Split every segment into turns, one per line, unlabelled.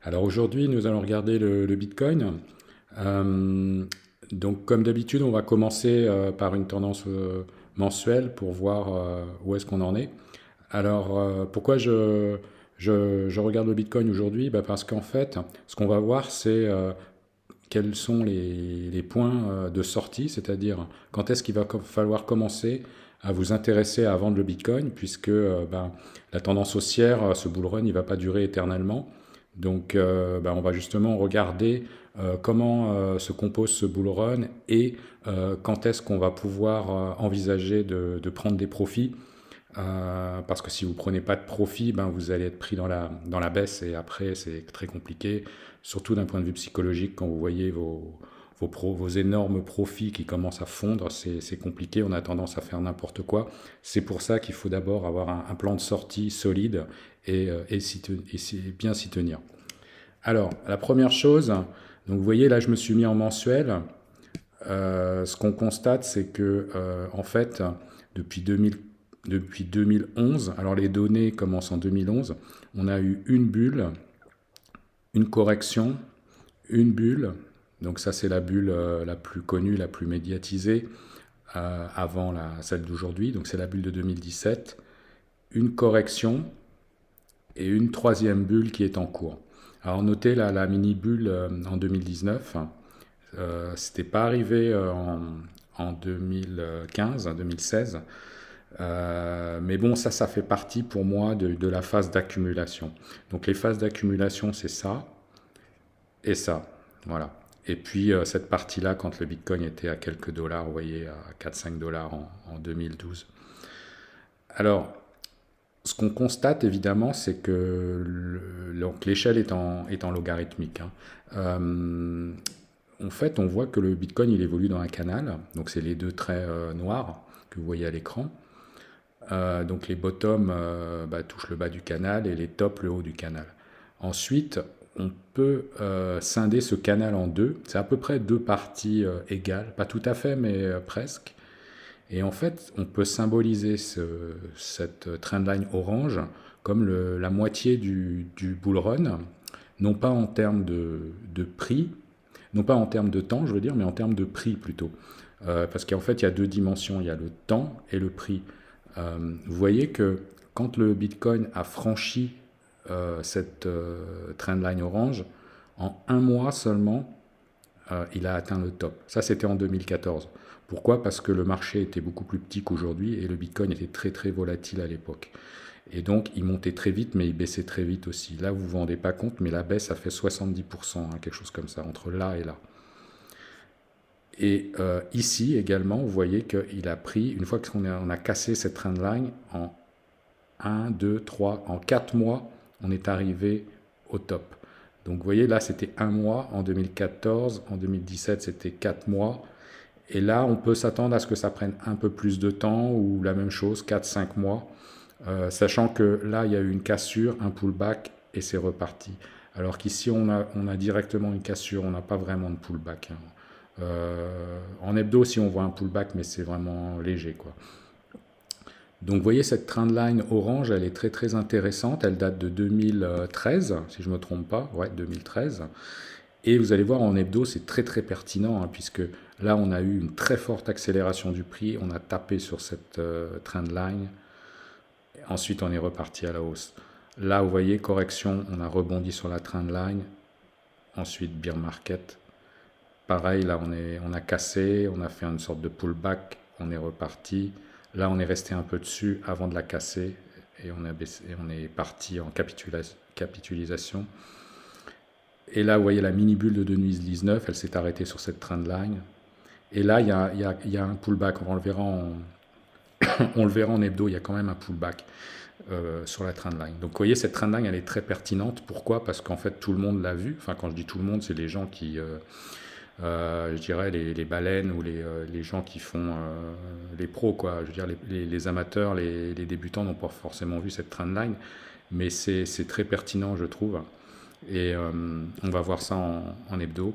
Alors aujourd'hui, nous allons regarder le Bitcoin. Euh, donc comme d'habitude, on va commencer par une tendance mensuelle pour voir où est-ce qu'on en est. Alors pourquoi je regarde le Bitcoin aujourd'hui? Bah, parce qu'en fait, ce qu'on va voir, c'est quels sont les points de sortie, c'est-à-dire quand est-ce qu'il va falloir commencer à vous intéresser à vendre le Bitcoin, puisque ben, la tendance haussière, ce bull run, il ne va pas durer éternellement. Donc ben, on va justement regarder comment se compose ce bull run et quand est-ce qu'on va pouvoir envisager de prendre des profits. Parce que si vous ne prenez pas de profit, ben vous allez être pris dans la baisse et après c'est très compliqué, surtout d'un point de vue psychologique, quand vous voyez vos énormes profits qui commencent à fondre, c'est compliqué, on a tendance à faire n'importe quoi. C'est pour ça qu'il faut d'abord avoir un plan de sortie solide et bien s'y tenir. Alors, la première chose, donc vous voyez là je me suis mis en mensuel. Ce qu'on constate, c'est que en fait, depuis 2000 depuis 2011, alors les données commencent en 2011, on a eu une bulle, une correction, une bulle, donc ça c'est la bulle la plus connue, la plus médiatisée avant celle d'aujourd'hui, donc c'est la bulle de 2017, une correction et une troisième bulle qui est en cours. Alors notez la mini bulle en 2019, c'était pas arrivé en 2015, 2016. Mais bon, ça fait partie pour moi de la phase d'accumulation. Donc les phases d'accumulation, c'est ça et ça. Voilà. Et puis cette partie-là, quand le Bitcoin était à quelques dollars, vous voyez, à 4-5 $ en 2012. Alors, ce qu'on constate évidemment, c'est que l'échelle est en logarithmique. Hein. En fait, on voit que le Bitcoin, il évolue dans un canal. Donc c'est les deux traits noirs que vous voyez à l'écran. Donc les bottoms touchent le bas du canal et les tops le haut du canal. Ensuite, on peut scinder ce canal en deux. C'est à peu près deux parties égales, pas tout à fait, mais presque. Et en fait, on peut symboliser cette trendline orange comme la moitié du bull run, non pas en termes de prix, non pas en termes de temps, je veux dire, mais en termes de prix plutôt. Parce qu'en fait, il y a deux dimensions, il y a le temps et le prix. Vous voyez que quand le Bitcoin a franchi cette trendline orange, en un mois seulement, il a atteint le top. Ça, c'était en 2014. Pourquoi? Parce que le marché était beaucoup plus petit qu'aujourd'hui et le Bitcoin était très très volatile à l'époque. Et donc, il montait très vite, mais il baissait très vite aussi. Là, vous ne vous rendez pas compte, mais la baisse a fait 70%, hein, quelque chose comme ça, entre là et là. Et ici également, vous voyez qu'il a pris, une fois qu'on a cassé cette trendline, en 1, 2, 3, en 4 mois, on est arrivé au top. Donc vous voyez, là c'était un mois en 2014, en 2017 c'était 4 mois. Et là, on peut s'attendre à ce que ça prenne un peu plus de temps ou la même chose, 4-5 mois, sachant que là, il y a eu une cassure, un pullback et c'est reparti. Alors qu'ici, on a directement une cassure, on n'a pas vraiment de pullback. Hein. En hebdo, si on voit un pullback, mais c'est vraiment léger, quoi. Donc vous voyez, cette trendline orange, elle est très très intéressante. Elle date de 2013, si je ne me trompe pas. Ouais, 2013. Et vous allez voir en hebdo, c'est très très pertinent, hein, puisque là, on a eu une très forte accélération du prix. On a tapé sur cette trendline. Ensuite, on est reparti à la hausse. Là, vous voyez, correction, on a rebondi sur la trendline. Ensuite, bear market. Pareil, là, on a cassé, on a fait une sorte de pullback, on est reparti. Là, on est resté un peu dessus avant de la casser et on est parti en capitalisation. Et là, vous voyez la mini bulle de 2019, elle s'est arrêtée sur cette trendline. Et là, il y a un pullback, on le verra on le verra en hebdo, il y a quand même un pullback sur la trendline. Donc vous voyez, cette trendline, elle est très pertinente. Pourquoi? Parce qu'en fait, tout le monde l'a vu. Enfin, quand je dis tout le monde, c'est les gens qui... je dirais les baleines ou les gens qui font les pros, quoi. Je veux dire, les amateurs, les débutants n'ont pas forcément vu cette trendline, mais c'est très pertinent, je trouve. Et on va voir ça en hebdo.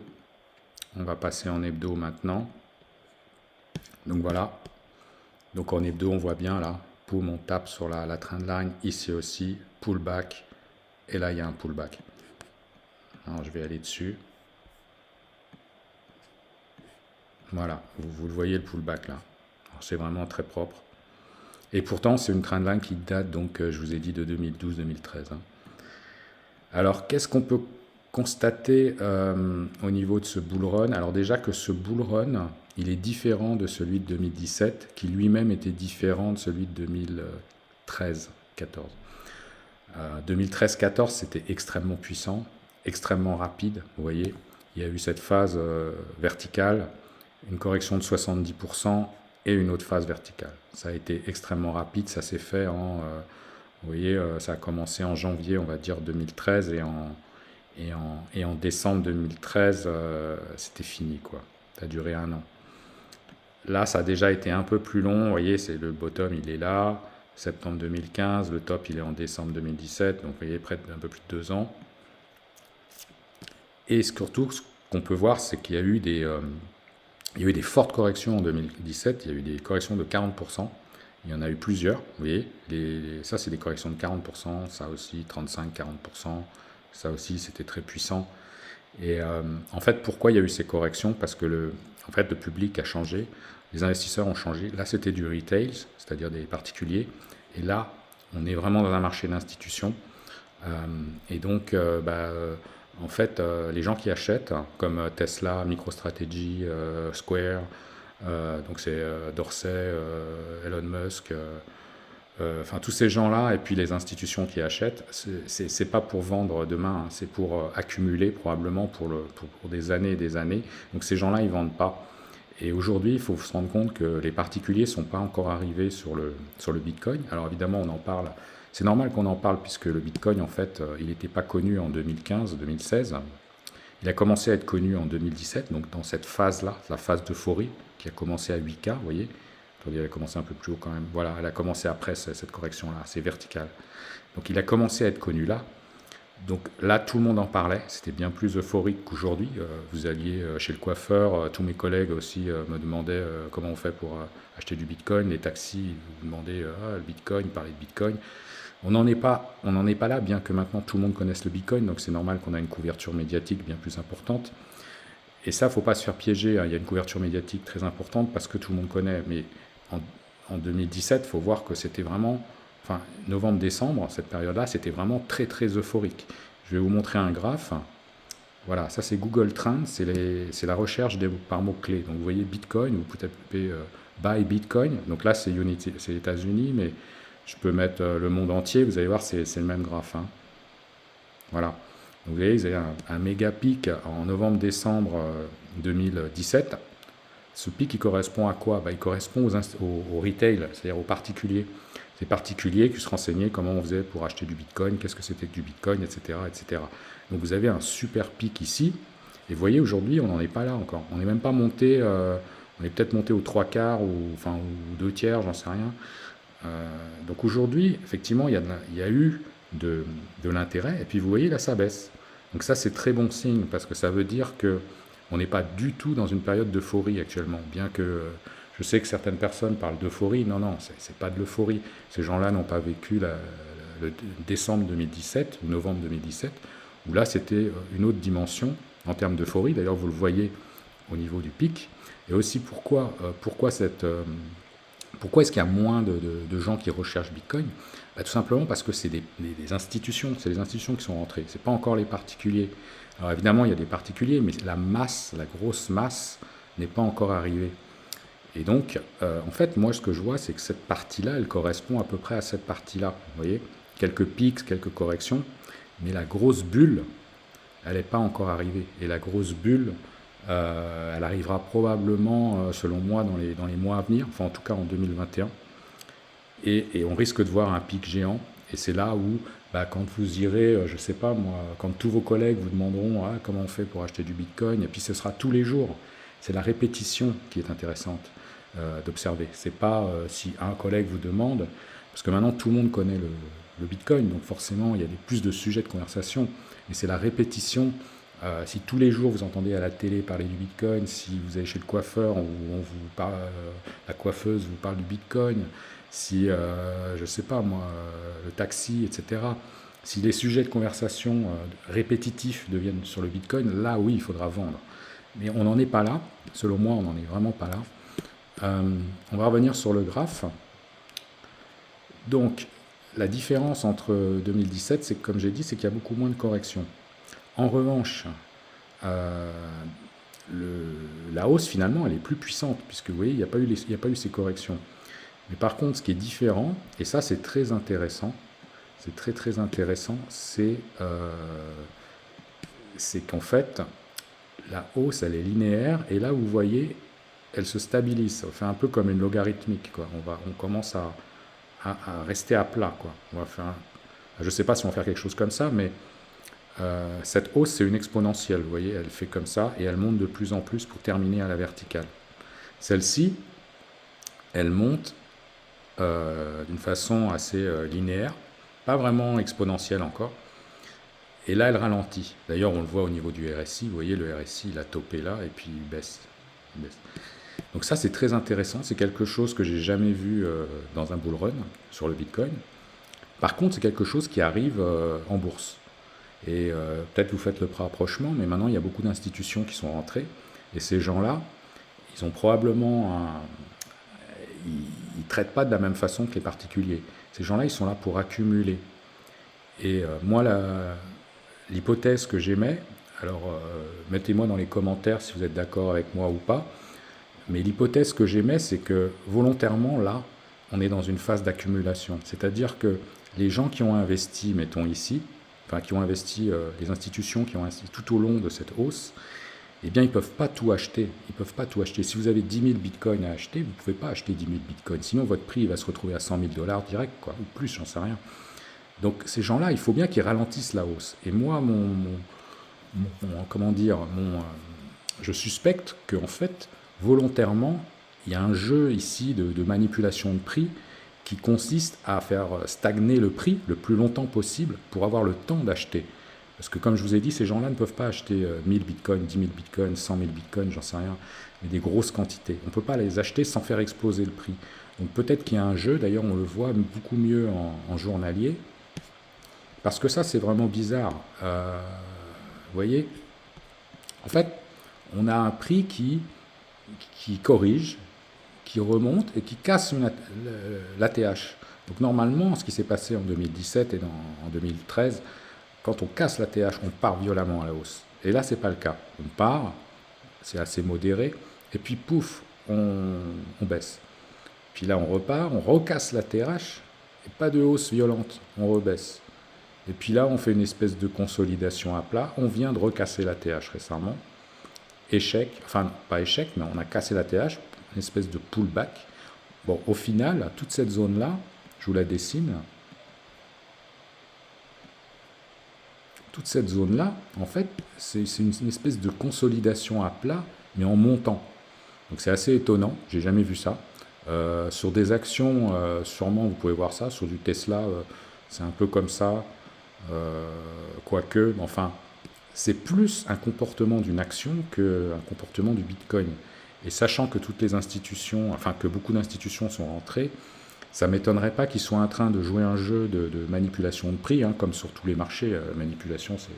On va passer en hebdo maintenant. Donc voilà. Donc en hebdo, on voit bien là. Poum, on tape sur la trendline. Ici aussi, pullback. Et là, il y a un pullback. Alors je vais aller dessus. Voilà, vous le voyez le pullback là. C'est vraiment très propre. Et pourtant, c'est une trendline qui date, donc, je vous ai dit, de 2012-2013. Hein. Alors, qu'est-ce qu'on peut constater au niveau de ce bull run? Alors déjà que ce bull run, il est différent de celui de 2017, qui lui-même était différent de celui de 2013-14. 2013-14, c'était extrêmement puissant, extrêmement rapide. Vous voyez, il y a eu cette phase verticale, une correction de 70% et une autre phase verticale. Ça a été extrêmement rapide, ça s'est fait en... vous voyez, ça a commencé en janvier, on va dire 2013, et en décembre 2013, c'était fini, quoi. Ça a duré 1 an. Là, ça a déjà été un peu plus long. Vous voyez, c'est le bottom, il est là, septembre 2015. Le top, il est en décembre 2017. Donc, vous voyez, près d'un peu plus de 2 ans. Et surtout, ce qu'on peut voir, c'est qu'il y a eu des fortes corrections en 2017. Il y a eu des corrections de 40%. Il y en a eu plusieurs. Vous voyez, ça, c'est des corrections de 40%. Ça aussi, 35-40%. Ça aussi, c'était très puissant. Et en fait, pourquoi il y a eu ces corrections? Parce que le public a changé, les investisseurs ont changé. Là, c'était du retail, c'est-à-dire des particuliers. Et là, on est vraiment dans un marché d'institutions. Et donc, en fait, les gens qui achètent, comme Tesla, MicroStrategy, Square, donc c'est Dorsey, Elon Musk, enfin tous ces gens-là, et puis les institutions qui achètent, c'est pas pour vendre demain, hein, c'est pour accumuler probablement pour des années et des années. Donc ces gens-là, ils vendent pas. Et aujourd'hui, il faut se rendre compte que les particuliers sont pas encore arrivés sur le Bitcoin. Alors évidemment, on en parle. C'est normal qu'on en parle puisque le Bitcoin, en fait, il n'était pas connu en 2015-2016. Il a commencé à être connu en 2017, donc dans cette phase-là, la phase d'euphorie, qui a commencé à 8K, vous voyez. Attendez, elle a commencé un peu plus haut quand même. Voilà, elle a commencé après cette correction-là, c'est vertical. Donc il a commencé à être connu là. Donc là, tout le monde en parlait, c'était bien plus euphorique qu'aujourd'hui. Vous alliez chez le coiffeur, tous mes collègues aussi me demandaient comment on fait pour acheter du Bitcoin. Les taxis, vous demandaient le Bitcoin, parler de Bitcoin. On n'en est pas là, bien que maintenant tout le monde connaisse le Bitcoin, donc c'est normal qu'on a une couverture médiatique bien plus importante. Et ça, il ne faut pas se faire piéger, hein. Il y a une couverture médiatique très importante parce que tout le monde connaît. Mais en 2017, il faut voir que c'était vraiment, enfin, novembre-décembre, cette période-là, c'était vraiment très, très euphorique. Je vais vous montrer un graphe. Voilà, ça c'est Google Trends, c'est la recherche par mots-clés. Donc vous voyez Bitcoin, vous pouvez taper Buy Bitcoin. Donc là, c'est les États-Unis, mais je peux mettre le monde entier. Vous allez voir, c'est le même graphe. Hein. Voilà. Donc vous voyez, vous avez un méga pic en novembre-décembre 2017. Ce pic, il correspond à quoi? Il correspond au retail, c'est-à-dire aux particuliers. Ces particuliers qui se renseignaient comment on faisait pour acheter du Bitcoin, qu'est-ce que c'était que du Bitcoin, etc., etc. Donc vous avez un super pic ici. Et vous voyez, aujourd'hui, on n'en est pas là encore. On n'est même pas monté, on est peut-être monté aux 3/4 ou 2/3, j'en sais rien. Donc aujourd'hui, effectivement, il y a eu de l'intérêt. Et puis vous voyez, là, ça baisse. Donc ça, c'est très bon signe parce que ça veut dire que on n'est pas du tout dans une période d'euphorie actuellement. Bien que je sais que certaines personnes parlent d'euphorie. Non, c'est pas de l'euphorie. Ces gens-là n'ont pas vécu le décembre 2017 ou novembre 2017, où là, c'était une autre dimension en termes d'euphorie. D'ailleurs, vous le voyez au niveau du pic. Et aussi, pourquoi est-ce qu'il y a moins de gens qui recherchent Bitcoin? Tout simplement parce que c'est des institutions, c'est les institutions qui sont rentrées, c'est pas encore les particuliers. Alors évidemment, il y a des particuliers, mais la grosse masse n'est pas encore arrivée. Et donc, en fait, moi, ce que je vois, c'est que cette partie-là, elle correspond à peu près à cette partie-là. Vous voyez, quelques pics, quelques corrections, mais la grosse bulle, elle n'est pas encore arrivée. Et la grosse bulle, elle arrivera probablement, selon moi, dans les mois à venir, enfin en tout cas en 2021. Et on risque de voir un pic géant. Et c'est là où, quand vous irez, je ne sais pas moi, quand tous vos collègues vous demanderont comment on fait pour acheter du Bitcoin, et puis ce sera tous les jours. C'est la répétition qui est intéressante d'observer. C'est pas si un collègue vous demande, parce que maintenant tout le monde connaît le Bitcoin, donc forcément il y a plus de sujets de conversation. Mais c'est la répétition. Si tous les jours vous entendez à la télé parler du Bitcoin, si vous allez chez le coiffeur, la coiffeuse vous parle du Bitcoin, si, je ne sais pas moi, le taxi, etc., Si les sujets de conversation répétitifs deviennent sur le Bitcoin, là oui, il faudra vendre. Mais on n'en est pas là. Selon moi, on n'en est vraiment pas là. On va revenir sur le graphe. Donc, la différence entre 2017, c'est que, comme j'ai dit, c'est qu'il y a beaucoup moins de corrections. En revanche, la hausse, finalement, elle est plus puissante, puisque vous voyez, il n'y a pas eu ces corrections. Mais par contre, ce qui est différent, et ça c'est très intéressant, c'est très très intéressant, c'est qu'en fait, la hausse, elle est linéaire, et là, vous voyez, elle se stabilise. Ça fait un peu comme une logarithmique, quoi. On commence à rester à plat, quoi. Je ne sais pas si on va faire quelque chose comme ça, mais cette hausse, c'est une exponentielle, vous voyez, elle fait comme ça, et elle monte de plus en plus pour terminer à la verticale. Celle-ci, elle monte d'une façon assez linéaire, pas vraiment exponentielle encore, et là, elle ralentit. D'ailleurs, on le voit au niveau du RSI, vous voyez, le RSI, il a topé là, et puis il baisse. Donc ça, c'est très intéressant, c'est quelque chose que j'ai jamais vu dans un bull run sur le Bitcoin. Par contre, c'est quelque chose qui arrive en bourse. Et peut-être vous faites le rapprochement, mais maintenant il y a beaucoup d'institutions qui sont rentrées, et ces gens-là, ils ont probablement ils ne traitent pas de la même façon que les particuliers. Ces gens-là, ils sont là pour accumuler. Et moi, l'hypothèse que j'émets, alors mettez-moi dans les commentaires si vous êtes d'accord avec moi ou pas, mais l'hypothèse que j'émets, c'est que volontairement, là, on est dans une phase d'accumulation. C'est-à-dire que les gens qui ont investi, mettons ici, enfin qui ont investi, les institutions qui ont investi tout au long de cette hausse, eh bien, ils ne peuvent pas tout acheter. Ils peuvent pas tout acheter. Si vous avez 10 000 bitcoins à acheter, vous ne pouvez pas acheter 10 000 bitcoins. Sinon, votre prix va se retrouver à 100 000 $ direct, quoi, ou plus, j'en sais rien. Donc, ces gens-là, il faut bien qu'ils ralentissent la hausse. Et moi, je suspecte qu'en fait, volontairement, il y a un jeu ici de manipulation de prix qui consiste à faire stagner le prix le plus longtemps possible pour avoir le temps d'acheter. Parce que comme je vous ai dit, ces gens-là ne peuvent pas acheter 1000 bitcoins, 10 000 bitcoins, 100 000 bitcoins, j'en sais rien, mais des grosses quantités. On ne peut pas les acheter sans faire exploser le prix. Donc peut-être qu'il y a un jeu, d'ailleurs on le voit beaucoup mieux en journalier, parce que ça c'est vraiment bizarre. Vous voyez, en fait, on a un prix qui corrige, qui remonte et qui casse l'ATH. Donc normalement, ce qui s'est passé en 2017 et en 2013, quand on casse l'ATH, on part violemment à la hausse. Et là, ce n'est pas le cas. On part, c'est assez modéré, et puis pouf, on baisse. Puis là, on repart, on recasse l'ATH, et pas de hausse violente, on rebaisse. Et puis là, on fait une espèce de consolidation à plat. On vient de recasser l'ATH récemment. Échec, enfin pas échec, mais on a cassé l'ATH, une espèce de pullback. Bon, au final, toute cette zone-là, je vous la dessine. Toute cette zone-là, en fait, c'est une espèce de consolidation à plat, mais en montant. Donc c'est assez étonnant, j'ai jamais vu ça. Sur des actions, sûrement vous pouvez voir ça, sur du Tesla, c'est un peu comme ça, quoique, enfin, c'est plus un comportement d'une action qu'un comportement du Bitcoin. Et sachant que toutes les institutions, enfin que beaucoup d'institutions sont rentrées, ça ne m'étonnerait pas qu'ils soient en train de jouer un jeu de manipulation de prix, hein, comme sur tous les marchés. Manipulation, c'est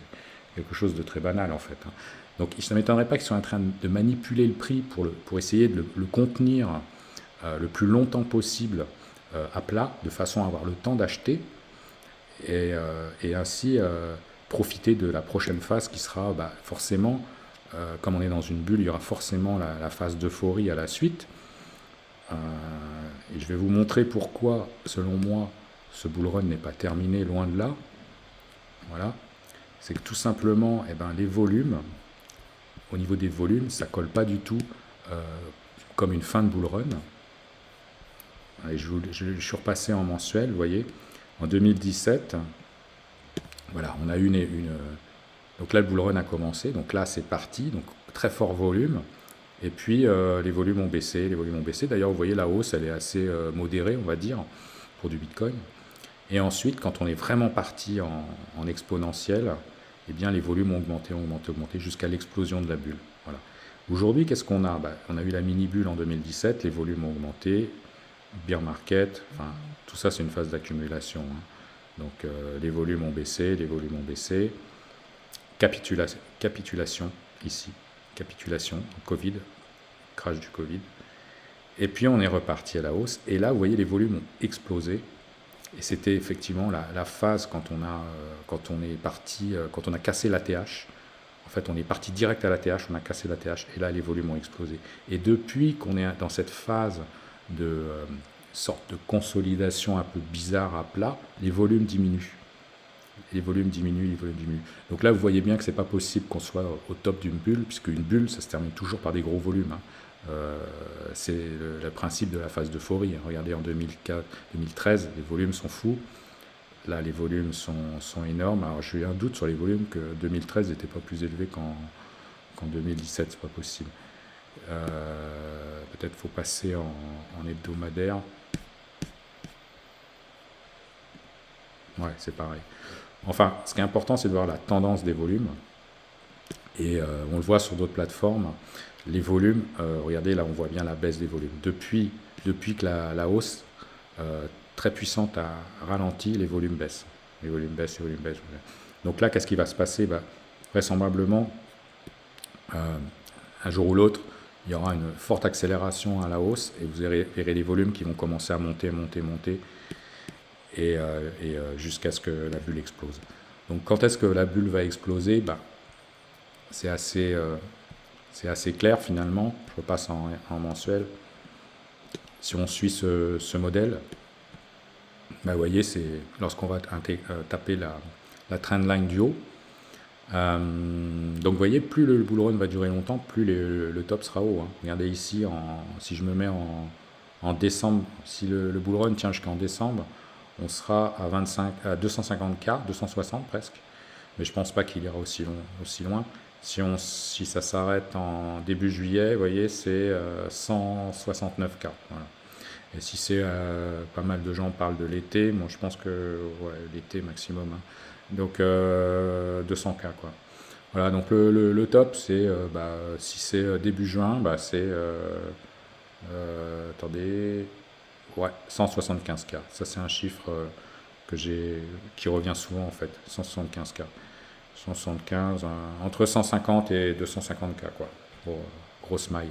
quelque chose de très banal en fait. Hein. Donc ça ne m'étonnerait pas qu'ils soient en train de manipuler le prix pour essayer de le contenir le plus longtemps possible à plat, de façon à avoir le temps d'acheter et ainsi profiter de la prochaine phase qui sera forcément, comme on est dans une bulle, il y aura forcément la phase d'euphorie à la suite. Et je vais vous montrer pourquoi, selon moi, ce bull run n'est pas terminé, loin de là. Voilà. C'est que tout simplement, les volumes, au niveau des volumes, ça ne colle pas du tout comme une fin de bull run. Et je suis repassé en mensuel, vous voyez. En 2017, voilà, on a eu donc là, le bull run a commencé. Donc là, c'est parti. Donc très fort volume. Et puis, les volumes ont baissé. D'ailleurs, vous voyez, la hausse, elle est assez modérée, on va dire, pour du Bitcoin. Et ensuite, quand on est vraiment parti en exponentiel, eh bien, les volumes ont augmenté jusqu'à l'explosion de la bulle. Voilà. Aujourd'hui, qu'est-ce qu'on a ? On a eu la mini-bulle en 2017, les volumes ont augmenté, bear market, enfin, tout ça, c'est une phase d'accumulation. Hein. Donc les volumes ont baissé, les volumes ont baissé. Capitulation ici, capitulation, Covid, crash du Covid. Et puis on est reparti à la hausse. Et là, vous voyez, les volumes ont explosé. Et c'était effectivement la phase quand on est parti, quand on a cassé l'ATH. En fait, on est parti direct à l'ATH, on a cassé l'ATH, et là, les volumes ont explosé. Et depuis qu'on est dans cette phase de sorte de consolidation un peu bizarre à plat, les volumes diminuent. Les volumes diminuent, les volumes diminuent. Donc là, vous voyez bien que c'est pas possible qu'on soit au top d'une bulle, puisque une bulle, ça se termine toujours par des gros volumes. C'est le principe de la phase d'euphorie. Regardez, en 2004, 2013, les volumes sont fous. Là, les volumes sont énormes. Alors, j'ai eu un doute sur les volumes que 2013 n'était pas plus élevé qu'en 2017, c'est pas possible. Peut-être faut passer en hebdomadaire. Ouais, c'est pareil. Enfin, ce qui est important, c'est de voir la tendance des volumes. Et on le voit sur d'autres plateformes. Les volumes, regardez, là, on voit bien la baisse des volumes. Depuis que la hausse très puissante a ralenti, les volumes baissent. Les volumes baissent, les volumes baissent. Donc là, qu'est-ce qui va se passer? Vraisemblablement, un jour ou l'autre, il y aura une forte accélération à la hausse et vous verrez les volumes qui vont commencer à monter, monter, monter et jusqu'à ce que la bulle explose. Donc quand est-ce que la bulle va exploser? C'est assez clair finalement. Je repasse en mensuel. Si on suit ce modèle, vous voyez, c'est lorsqu'on va taper la trendline du haut. Donc vous voyez, plus le bull run va durer longtemps, plus le top sera haut. Regardez ici, si je me mets en décembre, si le bull run tient jusqu'en décembre, on sera à 250K, 260 presque. Mais je ne pense pas qu'il ira aussi loin. Si ça s'arrête en début juillet, vous voyez, c'est 169K. Voilà. Et si c'est pas mal de gens parlent de l'été, moi je pense que l'été maximum. Donc 200K quoi. Voilà, donc le top c'est si c'est début juin, c'est attendez, 175K. Ça c'est un chiffre qui revient souvent en fait, 175K. 175, entre 150 et 250K quoi. Grosse maille.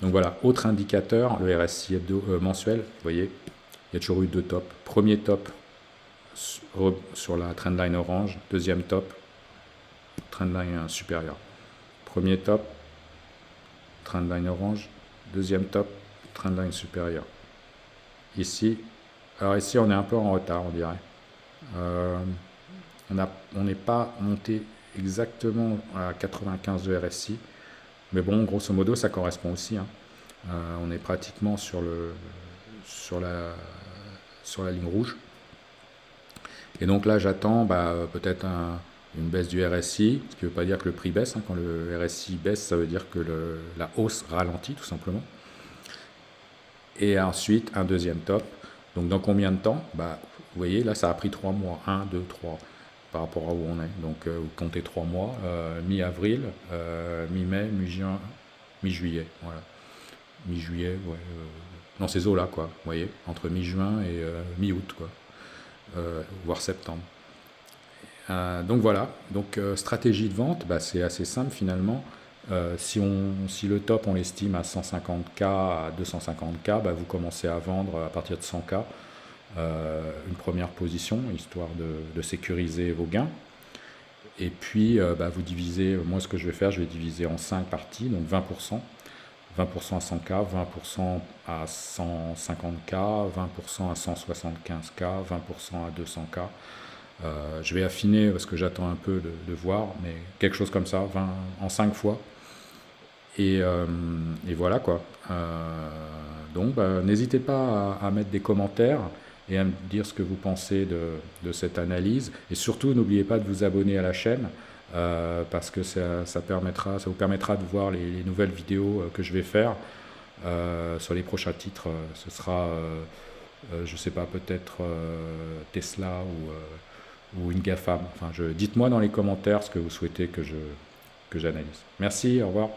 Donc voilà, autre indicateur, le RSI mensuel, vous voyez, il y a toujours eu deux tops. Premier top sur la trendline orange, deuxième top, trendline supérieure. Premier top, trendline orange, deuxième top, trendline supérieure. Ici, alors ici on est un peu en retard, on dirait. On n'est pas monté exactement à 95 de RSI, mais bon, grosso modo, ça correspond aussi. On est pratiquement sur la ligne rouge. Et donc là, j'attends peut-être une baisse du RSI, ce qui ne veut pas dire que le prix baisse. Quand le RSI baisse, ça veut dire que la hausse ralentit, tout simplement. Et ensuite, un deuxième top. Donc dans combien de temps? Vous voyez, là, ça a pris 3 mois. 1, 2, 3, par rapport à où on est. Donc vous comptez 3 mois, mi-avril, mi-mai, mi-juin, mi-juillet. Voilà. Mi-juillet, dans ces eaux-là, quoi. Vous voyez, entre mi-juin et mi-août, quoi. Voire septembre. Donc voilà, donc stratégie de vente, c'est assez simple finalement. Si le top on l'estime à 150K, à 250K, vous commencez à vendre à partir de 100K une première position, histoire de sécuriser vos gains. Et puis vous divisez, moi ce que je vais faire, je vais diviser en 5 parties, donc 20%. 20% à 100K, 20% à 150K, 20% à 175K, 20% à 200K. Je vais affiner parce que j'attends un peu de voir, mais quelque chose comme ça, 20 en 5 fois. Et voilà quoi. Donc n'hésitez pas à mettre des commentaires et à me dire ce que vous pensez de cette analyse. Et surtout, n'oubliez pas de vous abonner à la chaîne. Parce que ça vous permettra de voir les nouvelles vidéos que je vais faire sur les prochains titres. Ce sera, je sais pas, peut-être Tesla ou une GAFAM. Enfin, dites-moi dans les commentaires ce que vous souhaitez que j'analyse. Merci, au revoir.